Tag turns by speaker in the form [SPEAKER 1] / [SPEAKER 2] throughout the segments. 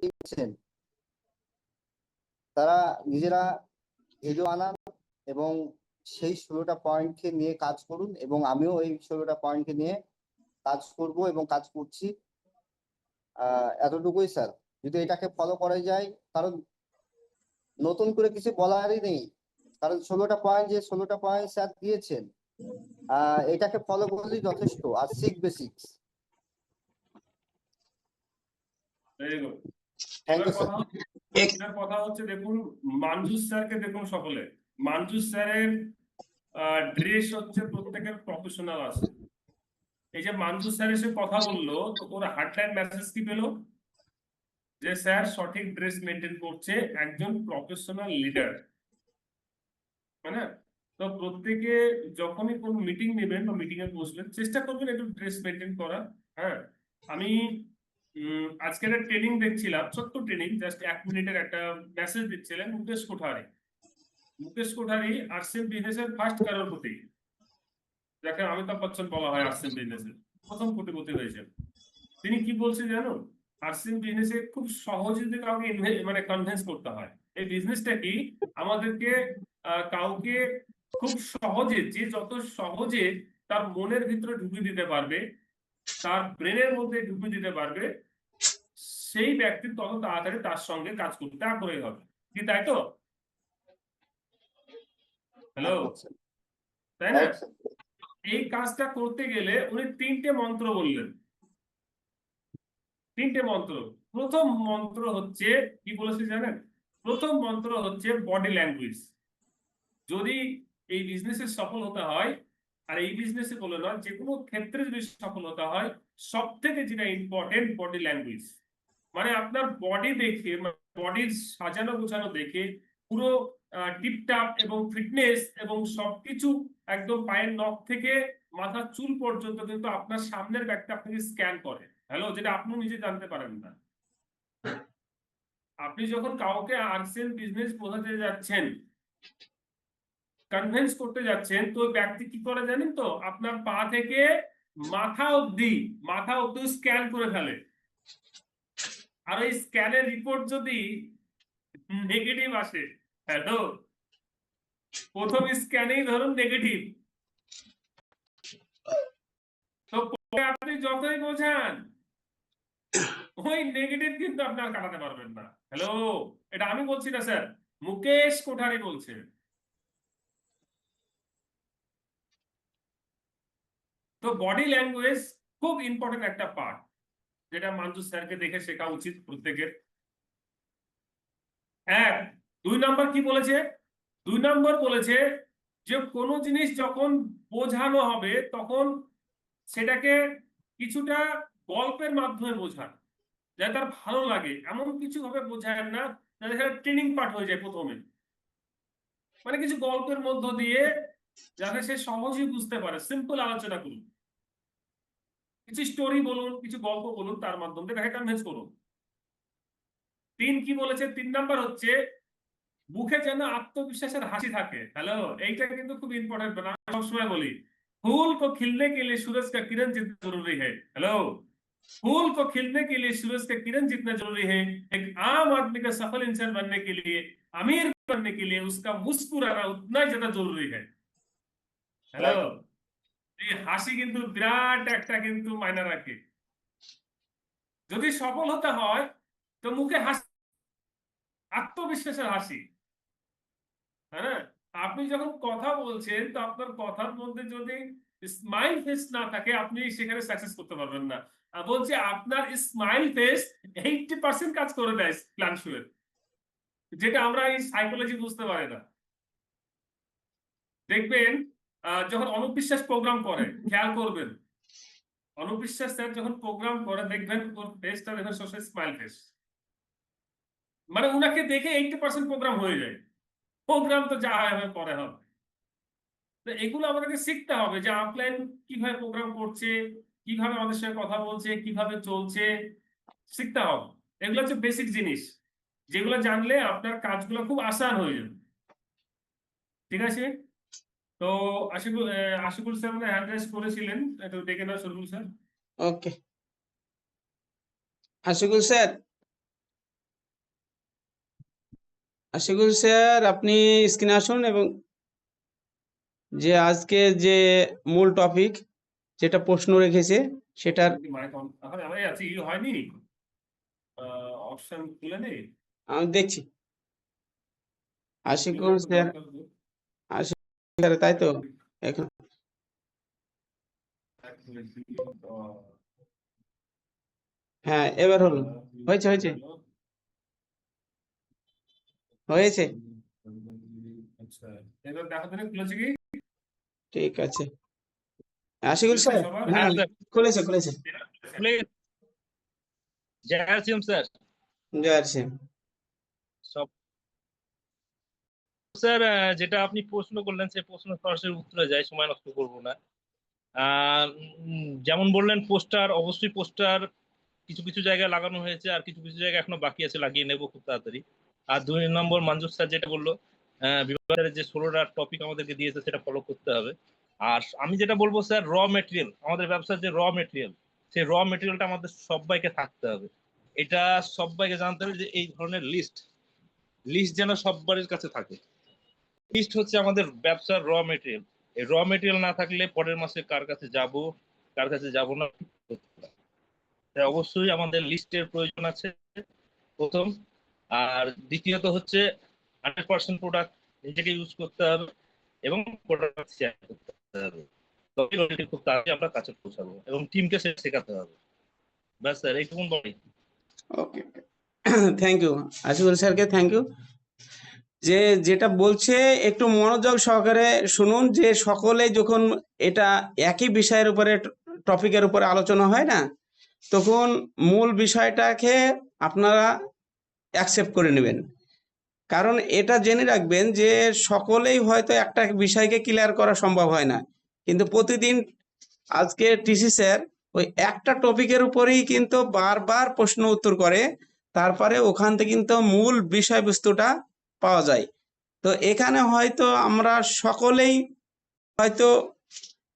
[SPEAKER 1] দিচ্ছেন তারা নিজেরা ভিডিও বানান এবং সেই 16টা পয়েন্টকে নিয়ে কাজ করুন, এবং আমিও এই 16টা পয়েন্টকে নিয়ে কাজ করব এবং কাজ করছি। এতটুকুই স্যার। যদি এটাকে ফলো করা যায়, কারণ নতুন করে কিছু বলারই নেই, কারণ 16টা পয়েন্ট স্যার দিয়েছেন, এটাকে ফলো করলেই যথেষ্ট। আর বেসিক্স। Thank you sir.
[SPEAKER 2] কথা হচ্ছে দেখুন, মানজুস স্যারকে দেখুন সকলে। মানজুস স্যারের ড্রেস হচ্ছে প্রত্যেকের প্রফেশনাল আছে। এই যে মানজুস স্যার এসে কথা বললো, তো ওর হার্ডলাইন মেসেজ কি পেলো যে স্যার সঠিক ড্রেস মেনটেন করছে, একজন প্রফেশনাল লিডার। মানে তো প্রত্যেকে যখনই কোন মিটিং নেবেন বা মিটিং এ বসবেন, চেষ্টা করবেন একটু ড্রেস মেনটেন করা। হ্যাঁ, আমি আজকের একটা ট্রেনিং দেখছিলাম, ছোট্ট ট্রেনিং, জাস্ট 1 মিনিটের একটা মেসেজ দিচ্ছিলেন মুকেশ কোঠারি। মুকেশ কোঠারি আরসিএম বিজনেসের ফার্স্ট কারোরপতি, যাকে অমিতাভ বচ্চন বলা হয় আরসিএম বিজনেসের প্রথম কোটিপতি হয়েছে। তিনি কি বলছে জানো? আরসিএম বিজনেসে খুব সহজে যদি কাউকে মানে কনভিন্স করতে হয়। এই বিজনেসটা কি আমাদেরকে কাউকে খুব সহজে, যে যত সহজে তার মনের ভিতরে ঢুকিয়ে দিতে পারবে, তার ব্রেনের মধ্যে ঢুকিয়ে দিতে পারবে, সেই ব্যক্তি তত তাড়াতাড়ি তার সঙ্গে কাজ করতে আগ্রহী হবে। কি তাই তো? হ্যালো, তাই না? এই কাজটা করতে গেলে উনি 3টে মন্ত্র বললেন। 3টে মন্ত্র। প্রথম মন্ত্র হচ্ছে কি বলেছে জানেন? প্রথম মন্ত্র হচ্ছে বডি ল্যাঙ্গুয়েজ। যদি এই বিজনেসে সফল হতে হয়, আর এই বিজনেসে বলে নয়, যে কোনো ক্ষেত্রে যদি সফল হতে হয়, সব থেকে যেটা ইম্পর্টেন্ট বডি ল্যাঙ্গুয়েজ। মানে আপনার বডি দেখে, বডির সাজানো গোছানো দেখে পুরো টিপটাপ এবং ফিটনেস এবং সবকিছু একদম পায়ের নখ থেকে মাথার চুল পর্যন্ত কিন্তু আপনার সামনের ব্যাগটা আপনাকে স্ক্যান করে। হ্যালো, যেটা আপনি নিজে জানতে পারেন না। আপনি যখন কাউকে আরসিএম বিজনেস বোঝাতে যাচ্ছেন, কনভিন্স করতে যাচ্ছেন, তো ব্যক্তি কি করে জানেন তো? আপনার পা থেকে মাথা অবধি স্ক্যান করে ফেলে। আর ওই স্ক্যানের রিপোর্ট যদি নেগেটিভ আসে, হ্যালো, প্রথম স্ক্যানেই ধরুন নেগেটিভ, তো আপনি যতই বোঝান ওই নেগেটিভ কিন্তু আপনার কাটাতে পারবেন না। হ্যালো, এটা আমি বলছি না স্যার, মুকেশ কোঠারি বলছে। তো বডি ল্যাঙ্গুয়েজ খুব ইম্পর্টেন্ট একটা পার্ট, যেটা মানজুস স্যারকে দেখে শেখা উচিত প্রত্যেকের। 2 নম্বর কি বলেছে? 2 নম্বর বলেছে যে কোনো জিনিস যখন বোঝানো হবে, তখন সেটাকে কিছুটা গল্পের মাধ্যমে বোঝান, যাতে তার ভালো লাগে। এমন কিছু ভাবে বোঝায় না যাতে সেটা ট্রেনিং পার্ট হয়ে যায় প্রথমে। মানে কিছু গল্পের মধ্য দিয়ে যাতে সে সহজেই বুঝতে পারে। সিম্পল আলোচনা করুন, কিছু স্টোরি বলুন, কিছু গল্প বলুন, তার মাধ্যমে তাকে কনভিন্স করুন। 3 কি বলেছে? 3 নাম্বার হচ্ছে মুখে যেন আত্মবিশ্বাসের হাসি থাকে। হ্যালো, এইটা কিন্তু খুব ইম্পর্টেন্ট। আমি সবসময় বলি, फूल को खिलने के लिए सूरज का किरण जितना जरूरी है। हेलो, फूल को खिलने के लिए सूरज का किरण जितना जरूरी है, एक आम आदमी का सफल इंसान बनने के लिए, अमीर बनने के लिए उसका मुस्कुराना उतना ही ज्यादा जरूरी है। হ্যালো, এই হাসি কিন্তু বিরাট একটা কিন্তু মায়না রাখে। যদি সফল হতে হয় তো মুখে হাসি, আত্মবিশ্বাসের হাসি। হ্যাঁ, আপনি যখন কথা বলছেন, তো আপনার কথার মধ্যে যদি স্মাইল ফেস না থাকে, আপনি সেখানে সাকসেস করতে পারবেন না। বলছে আপনার স্মাইল ফেস 80% কাজ করে দেয় প্ল্যান শুয়ের, যেটা আমরা এই সাইকোলজি বুঝতে পারি না। দেখবেন যখন অনুপ বিশ্বাস প্রোগ্রাম করে, খেয়াল করবেন, অনুপ বিশ্বাস স্যার যখন প্রোগ্রাম করে, দেখবেন ওর ফেসটা দেখবেন সবসময় স্মাইল ফেস। মানে উনাকে দেখে 80% প্রোগ্রাম হয়ে যায়। প্রোগ্রাম তো যা হয় পরে হবে। তো এগুলো আমাদেরকে শিখতে হবে যে আপলাইন কিভাবে প্রোগ্রাম করছে, কিভাবে আমাদের সঙ্গে কথা বলছে, কিভাবে চলছে, শিখতে হবে। এগুলো হচ্ছে বেসিক জিনিস, যেগুলো জানলে আপনার কাজগুলো খুব আসান হয়ে যাবে। ঠিক আছে? তো আশিকুল স্যার মানে হ্যান্ড রাইজ করেছিলেন, একটু দেখে নাও শরীফুল স্যার।
[SPEAKER 3] ওকে, আশিকুল স্যার। আশিকুল স্যার, আপনি স্ক্রিনে আসুন এবং যে আজকে যে মূল টপিক যেটা প্রশ্ন রেখেছে সেটার
[SPEAKER 2] মাইক অন এখন আমি আছি হয়নি অপশন খুলে নেই
[SPEAKER 3] আমি দেখছি। আশিকুল স্যার, আশিকুল স্যার, তাই তো এখন হ্যাঁ এবার হলো, হয়েছে হয়েছে হয়েছে
[SPEAKER 2] আচ্ছা এবার দেখো দিনে খুলেছে কি
[SPEAKER 3] ঠিক আছে। আশিকুল
[SPEAKER 2] খুলেছে
[SPEAKER 3] স্যার,
[SPEAKER 2] সবার?
[SPEAKER 3] হ্যাঁ
[SPEAKER 4] হ্যাঁ স্যার,
[SPEAKER 3] খুলেছে খুলেছে।
[SPEAKER 4] প্লিজ জয় সিম স্যার।
[SPEAKER 3] জয় সিং।
[SPEAKER 4] সব স্যার, যেটা আপনি প্রশ্ন করলেন সেই প্রশ্ন সরাসরি উত্তরে যায়, সময় নষ্ট করব না। যেমন বললেন পোস্টার, অবশ্যই পোস্টার কিছু কিছু জায়গায় লাগানো হয়েছে আর কিছু কিছু জায়গায় এখনো বাকি আছে, লাগিয়ে নেব খুব তাড়াতাড়ি। আর 2 নম্বর মঞ্জুর স্যার যেটা বললো, বিভাগের যে 16টা টপিক আমাদেরকে দিয়েছে সেটা ফলো করতে হবে। আর আমি যেটা বলবো স্যার, র মেটেরিয়াল, আমাদের ব্যবসার যে র মেটেরিয়াল, সেই র মেটেরিয়ালটা আমাদের সবাইকে থাকতে হবে। এটা সবাইকে জানতে হবে যে এই ধরনের লিস্ট যেন সবার কাছে থাকে। লিস্ট হচ্ছে আমাদের ব্যবসার র মেটেরিয়াল। এই র মেটেরিয়াল না থাকলে পরের মাসে কার কাছে যাব কার কাছে যাব না, তাই অবশ্যই আমাদের লিস্টের প্রয়োজন আছে প্রথম। আর দ্বিতীয়ত হচ্ছে 100% প্রোডাক্ট নিজেকে ইউজ করতে হবে এবং প্রোডাক্ট শেয়ার করতে হবে, তবে রয়্যালটি খুব তাড়াতাড়ি আমরা কাছে পৌঁছাবো এবং টিমকে শেখাতে হবে। ব্যাস স্যার, এইটুকুন বলি।
[SPEAKER 3] ওকে, থ্যাংক ইউ আশিকুল স্যারকে, থ্যাংক ইউ। যেটা বলছে একটু মনোযোগ সহকারে শুনুন, যে সকলে যখন এটা একই বিষয়ের উপরে টপিকের উপরে আলোচনা হয় না, তখন মূল বিষয়টাকে আপনারা অ্যাকসেপ্ট করে নেবেন। কারণ এটা জেনে রাখবেন যে সকলেই হয়তো একটা বিষয়কে ক্লিয়ার করা সম্ভব হয় না, কিন্তু প্রতিদিন আজকে টিসি স্যার ওই একটা টপিকের উপরেই কিন্তু বারবার প্রশ্ন উত্তর করে, তারপরে ওখান থেকে কিন্তু মূল বিষয়বস্তুটা পাওয়া যায়। তো এখানে হয়তো আমরা সকলেই হয়তো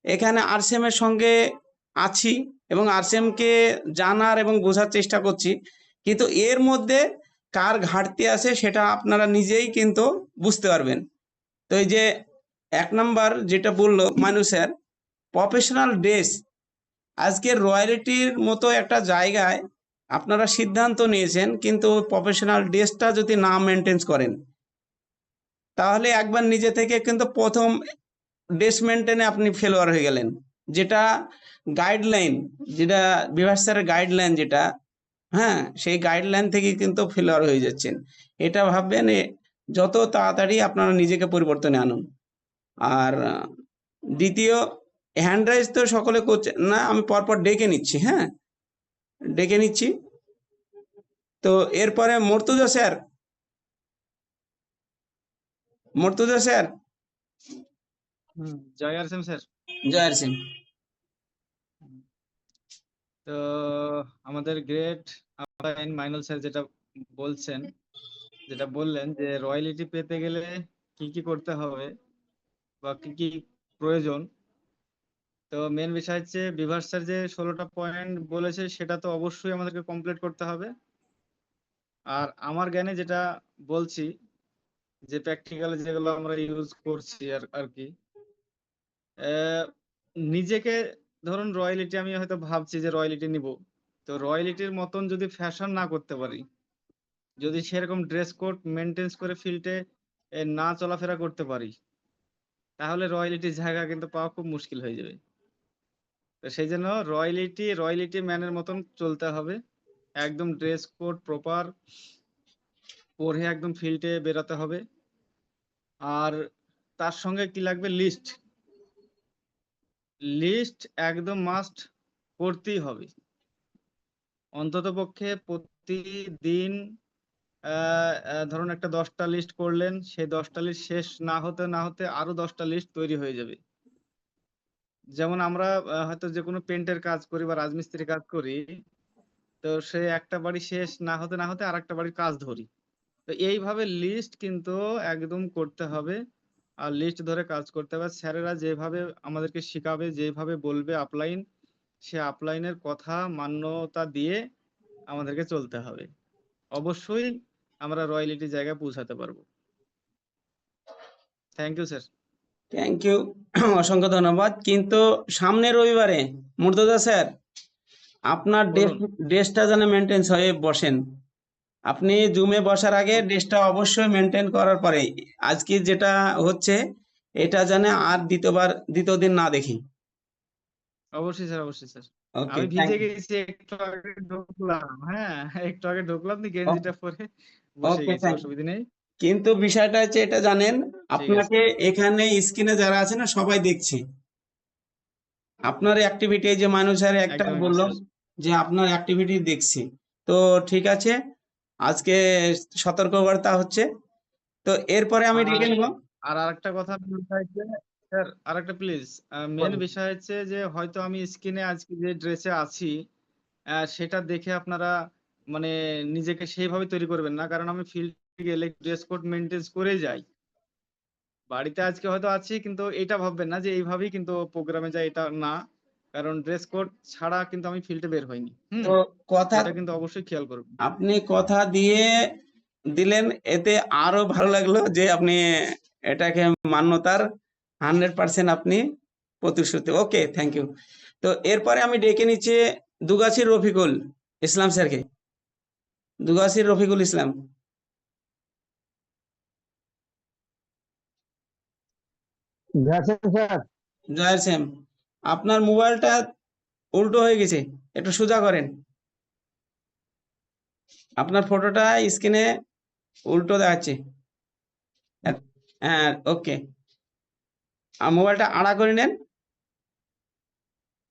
[SPEAKER 3] এখানে আরসিএম এর সঙ্গে আছি এবং আরসিএম কে জানার এবং বোঝার চেষ্টা করছি, কিন্তু এর মধ্যে কার ঘাটতি আছে সেটা আপনারা নিজেই কিন্তু বুঝতে পারবেন। তো এই যে 1 নাম্বার যেটা বললো মানু স্যার, প্রফেশনাল ড্রেস, আজকে রয়্যালিটির মতো একটা জায়গায় আপনারা সিদ্ধান্ত নিয়েছেন, কিন্তু প্রফেশনাল ড্রেসটা যদি না মেনটেন করেন, তাহলে একবার নিজে থেকে কিন্তু প্রথম ড্রেস মেনটেনে আপনি ফেলোয়ার হয়ে গেলেন। যেটা গাইডলাইন, যেটা বিভাস স্যারের গাইডলাইন যেটা, হ্যাঁ, সেই গাইডলাইন থেকে কিন্তু ফেলোয়ার হয়ে যাচ্ছেন। এটা ভাববেন, যত তাড়াতাড়ি আপনারা নিজেকে পরিবর্তনে আনুন। আর দ্বিতীয়, হ্যান্ড রাইজ তো সকলে করছে না, আমি পরপর ডেকে নিচ্ছি, হ্যাঁ ডেকে নিচ্ছি। তো এরপরে মর্তুজা স্যার, মর্তুজা স্যার।
[SPEAKER 5] জয় আর সিং স্যার।
[SPEAKER 3] জয় সিং।
[SPEAKER 5] তো আমাদের গ্রেট মাইনুল স্যার যেটা বলছেন, যেটা বললেন যে রয়্যালিটি পেতে গেলে কি কি করতে হবে বা কি কি প্রয়োজন। তো মেন বিষয় হচ্ছে বিভাস স্যার যে 16টা পয়েন্ট বলেছে সেটা তো অবশ্যই আমাদেরকে কমপ্লিট করতে হবে। আর আমার জ্ঞানে যেটা বলছি, যে প্র্যাকটিক্যালি যেগুলো আমরা ইউজ করছি আর কি, নিজেকে ধরুন রয়্যালিটি, আমি হয়তো ভাবছি যে রয়্যালিটি নিব, তো রয়্যালিটির মতন যদি ফ্যাশন না করতে পারি, যদি সেরকম ড্রেস কোড মেনটেন করে ফিল্ডে না চলাফেরা করতে পারি, তাহলে রয়্যালিটির জায়গা কিন্তু পাওয়া খুব মুশকিল হয়ে যাবে। তো সেই জন্য রয়্যালিটি ম্যানের মতন চলতে হবে, একদম ড্রেস কোড প্রপার পরে একদম ফিল্ডে বেরোতে হবে। আর তার সঙ্গে কি লাগবে, লিস্ট একদম মাস্ট করতেই হবে। অন্তত পক্ষে প্রতিদিন ধরুন একটা 10টা লিস্ট করলেন, সেই 10টা লিস্ট শেষ না হতে আরো 10টা লিস্ট তৈরি হয়ে যাবে। যেমন আমরা হয়তো যে কোনো পেন্টের কাজ করি বা রাজমিস্ত্রির কাজ করি, তো সে একটা বাড়ি শেষ না হতে আর একটা বাড়ির কাজ ধরি। তো এইভাবে লিস্ট কিন্তু একদম করতে হবে, আর লিস্ট ধরে কাজ করতে হবে। স্যারেরা যেভাবে আমাদেরকে শিখাবে, যেভাবে বলবে আপলাইন, সে আপলাইনের কথা মান্যতা দিয়ে আমাদেরকে চলতে হবে। অবশ্যই আমরা রয়্যালিটি জায়গায় পৌঁছাতে পারবো। Thank you sir.
[SPEAKER 3] Thank you, অসংখ্য ধন্যবাদ। কিন্তু সামনের রবিবারে মুর্তজা স্যার আপনার
[SPEAKER 5] বলুন।
[SPEAKER 3] ড্রেসটা যেন মেনটেন হয়ে বসেন। আপনি জুমে বসার আগে ড্রেসটা অবশ্যই মেনটেন করার পরে, আজকে যেটা হচ্ছে এটা যেন আর দ্বিতীয় দিন না দেখি।
[SPEAKER 5] অবশ্যই স্যার, অবশ্যই স্যার।
[SPEAKER 3] ওকে,
[SPEAKER 5] আমি ভিজে গেছি, একটু আগে ঢুকলাম। হ্যাঁ, একটু আগে ঢুকলাম, গেঞ্জিটা পরে বসে
[SPEAKER 3] ওকে,
[SPEAKER 5] গেছি, অসুবিধা নেই।
[SPEAKER 3] কিন্তু বিষয়টা হচ্ছে এটা জানেন,
[SPEAKER 5] ঠিক আছে।
[SPEAKER 3] আপনাকে এখানে স্ক্রিনে যারা আছে না সবাই দেখছে আপনার অ্যাক্টিভিটি। যে মানুষ আর একটা
[SPEAKER 5] একদমই
[SPEAKER 3] বললো
[SPEAKER 5] স্যার।
[SPEAKER 3] যে আপনার অ্যাক্টিভিটি দেখছি, তো ঠিক আছে, আজকে সতর্কবার্তা হচ্ছে। তো এরপরে আমি ডেকে নেব।
[SPEAKER 5] আর আরেকটা কথা বিষয় হচ্ছে স্যার, আরেকটা প্লিজ, মেন বিষয় হচ্ছে যে হয়তো আমি স্ক্রিনে আজকে যে ড্রেসে আছি সেটা দেখে আপনারা মানে নিজেকে সেইভাবে তৈরি করবেন না, কারণ আমি ফিল্ডে গেলে ড্রেস কোড মেনটেন করে যাই। বাড়িতে আজকে হয়তো আছি, কিন্তু এটা ভাববেন না যে এইভাবেই কিন্তু প্রোগ্রামে যাই, এটা না, কারণ ড্রেস কোড ছাড়া কিন্তু আমি ফিল্ডে বের হইনি।
[SPEAKER 3] তো কথা
[SPEAKER 5] এটা কিন্তু অবশ্যই খেয়াল করবেন।
[SPEAKER 3] আপনি কথা দিয়ে দিলেন, এতে আরো ভালো লাগলো যে আপনি এটাকে মান্যতার 100% আপনি প্রতিশ্রুতি। ওকে, থ্যাংক ইউ। তো এরপরে আমি ডেকে নিচ্ছি দুগাছির রফিকুল ইসলাম স্যারকে। দুগাছির রফিকুল ইসলাম। জয়ের সেম, আপনার মোবাইলটা উল্টো হয়ে গেছে, একটু সোজা করেন। আপনার ফটোটা স্ক্রিনে উল্টো দেখাচ্ছে। হ্যাঁ, ওকে। আর মোবাইলটা আড়া করে নেন,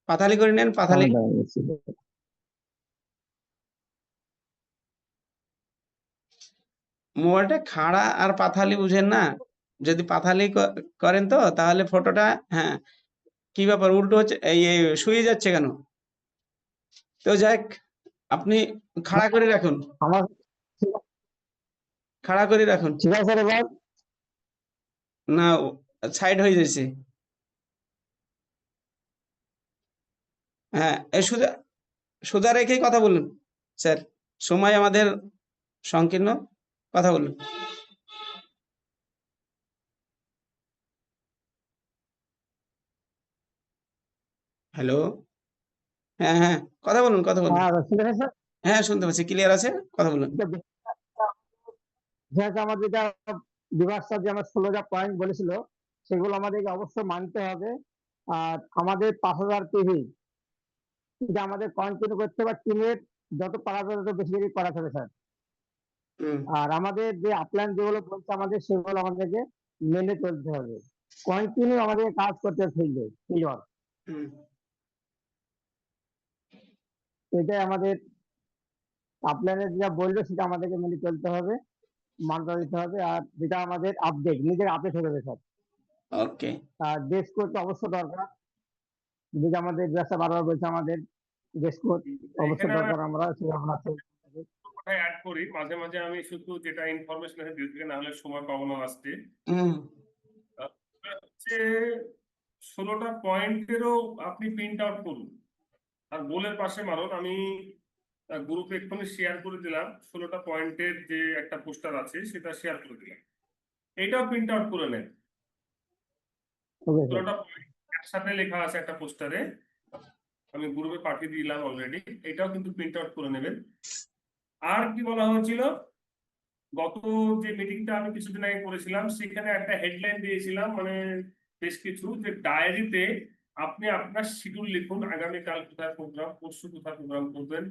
[SPEAKER 3] পাথালি করে নেন, পাথালি। মোবাইলটা খাড়া আর পাথালি বুঝেন না? যদি পাথালি করেন তো তাহলে ফটোটা, হ্যাঁ, কি ব্যাপার উল্টো হচ্ছে, এই শুয়ে যাচ্ছে কেন? তো যাক, আপনি খাড়া করে রাখুন,
[SPEAKER 6] আমার
[SPEAKER 3] খাড়া করে রাখুন।
[SPEAKER 6] ঠিক আছে এবার
[SPEAKER 3] না, সাইড হয়ে যাচ্ছে। হ্যাঁ, এই সোজা সোজা রেখেই কথা বলুন স্যার, সময় আমাদের সংকীর্ণ, কথা বলুন। হ্যালো, হ্যাঁ হ্যাঁ, কথা বলুন, কথা বলুন।
[SPEAKER 6] শুনতে পাচ্ছেন?
[SPEAKER 3] হ্যাঁ, শুনতে পাচ্ছি, ক্লিয়ার আছে, কথা বলুন।
[SPEAKER 6] যেহেতু আমার যেটা বিভাগ স্যার যে আমার 16টা পয়েন্ট বলেছিল সেগুলো আমাদেরকে অবশ্যই মানতে হবে। আর আমাদের 5000 পিভি এটা আমাদের কন্টিনিউ করতে হবে, টিমের যত পারা যাবে তত বেশি বেশি করাতে হবে স্যার।
[SPEAKER 3] হুম,
[SPEAKER 6] আর আমাদের যে আপলাইন যেগুলো বলছে আমাদের সেগুলো আমাদেরকে মেনে চলতে হবে, কন্টিনিউ আমাদের কাজ করতে হবে ফিল্ডে ফিল্ড ওয়ার্ক।
[SPEAKER 3] হুম।
[SPEAKER 6] এটাই আমাদের আপলাইনে যেটা বলবে সেটা আমাদেরকে মেনে চলতে হবে, মানতে দিতে হবে। আর যেটা আমাদের আপডেট, নিজের আপডেট হতে হবে স্যার।
[SPEAKER 3] ওকে,
[SPEAKER 6] আর ডেস্ক কোড তো অবশ্যই দরকার, যেটা আমাদের ব্যবসা বারবার বলছে আমাদের ডেস্ক কোড অবশ্যই
[SPEAKER 2] এখানে
[SPEAKER 6] দরকার, আমরা আমরা
[SPEAKER 2] কথায় অ্যাড করি, মাঝে মাঝে আমি শুধু যেটা ইনফরমেশন আছে দিয়ে দিই, না হলে সময় পাবো না আসতে।
[SPEAKER 3] হুম,
[SPEAKER 2] হচ্ছে 16টা পয়েন্টেরও আপনি প্রিন্ট আউট করুন আর বোলের পাশে মারুন। আমি গ্রুপে এক্ষুনি শেয়ার করে দিলাম, 16টা পয়েন্টের যে একটা পোস্টার আছে সেটা শেয়ার করে দিলাম, এইটাও প্রিন্ট আউট করে নেন। 16টা পয়েন্ট একসাথে লেখা আছে একটা পোস্টারে, আমি গ্রুপে পাঠিয়ে দিলাম অলরেডি, এটাও কিন্তু প্রিন্ট আউট করে নেবেন। আর কি বলা হয়েছিল, গত যে মিটিংটা আমি কিছুদিন আগে করেছিলাম সেখানে একটা হেডলাইন দিয়েছিলাম, মানে বেশ কিছু, যে ডায়েরিতে আপনি আপনার শিডিউল লিখুন, আগামীকাল কোথায় প্রোগ্রাম, পরশু কোথায় প্রোগ্রাম করবেন,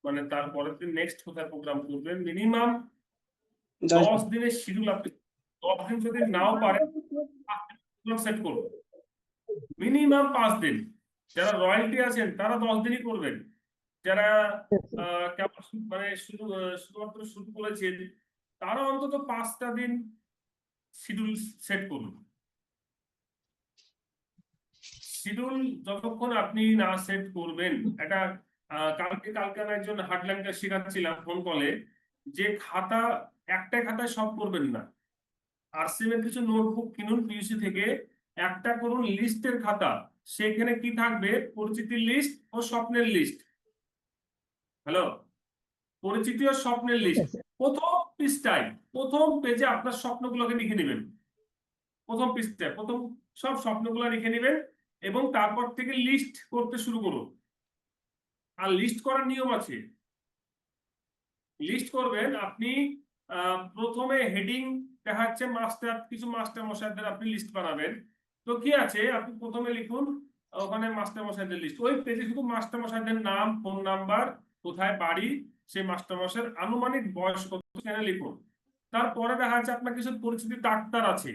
[SPEAKER 2] মানে তারপরের দিন নেক্সট কোথায় প্রোগ্রাম করবেন। মিনিমাম 10 দিনের শিডিউল আপনি, 10 দিন যদি নাও পারেন সেট করুন, মিনিমাম 5 দিন। যারা রয়্যালটি আছেন তারা 10 দিনই করবেন, যারা কেবল মানে শুধুমাত্র শুরু করেছেন তারা অন্তত 5টা দিন শিডিউল সেট করুন। শিডিউল যতক্ষণ আপনি না সেট করবেন, এটা কালকে আমি একজন হার্ডল্যান্ডকে শেখাচ্ছিলাম ফোন কলে, যে খাতা একটা খাতায় সব করবেন না, আরসিএম এর কিছু নোটবুক কিনুন পিইউসি থেকে, একটা করুন লিস্টের খাতা, সেখানে কি থাকবে, পরিচিতির লিস্ট ও স্বপ্নের লিস্ট। হ্যালো, পরিচিতি ও স্বপ্নের লিস্ট। প্রথম পৃষ্ঠায় প্রথম পেজে আপনার স্বপ্নগুলোকে লিখে নেবেন। প্রথম পৃষ্ঠায় প্রথম সব স্বপ্নগুলো লিখে নেবেন এবং তারপর থেকে লিস্ট করতে শুরু করুন। আর লিস্ট করার নিয়ম আছে। লিস্ট করবেন আপনি প্রথমে হেডিং দেখা যাচ্ছে মাস্টার, কিছু মাস্টার মশাইদের আপনি লিস্ট বানাবেন। তো কি আছে, আপনি প্রথমে লিখুন ওখানে মাস্টার মশাইদের লিস্ট। ওই পেজে শুধু মাস্টার মশাইদের নাম, ফোন নাম্বার, কোথায় বাড়ি, সেই মাস্টার মশাইয়ের আনুমানিক বয়স কত সেখানে লিখুন। তারপরে দেখা যাচ্ছে আপনার কিছু পরিচিত ডাক্তার আছে,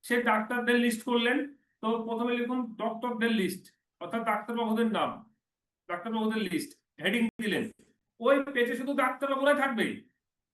[SPEAKER 2] সেই ডাক্তারদের লিস্ট করলেন। তো প্রথমে লিখুন ডক্টরদের লিস্ট, অর্থাৎ ডাক্তারবাবুদের নাম, ডাক্তারবাবুদের লিস্ট, হেডিং দিলেন। ওই পেজে শুধু ডাক্তারবাবুরাই থাকবে।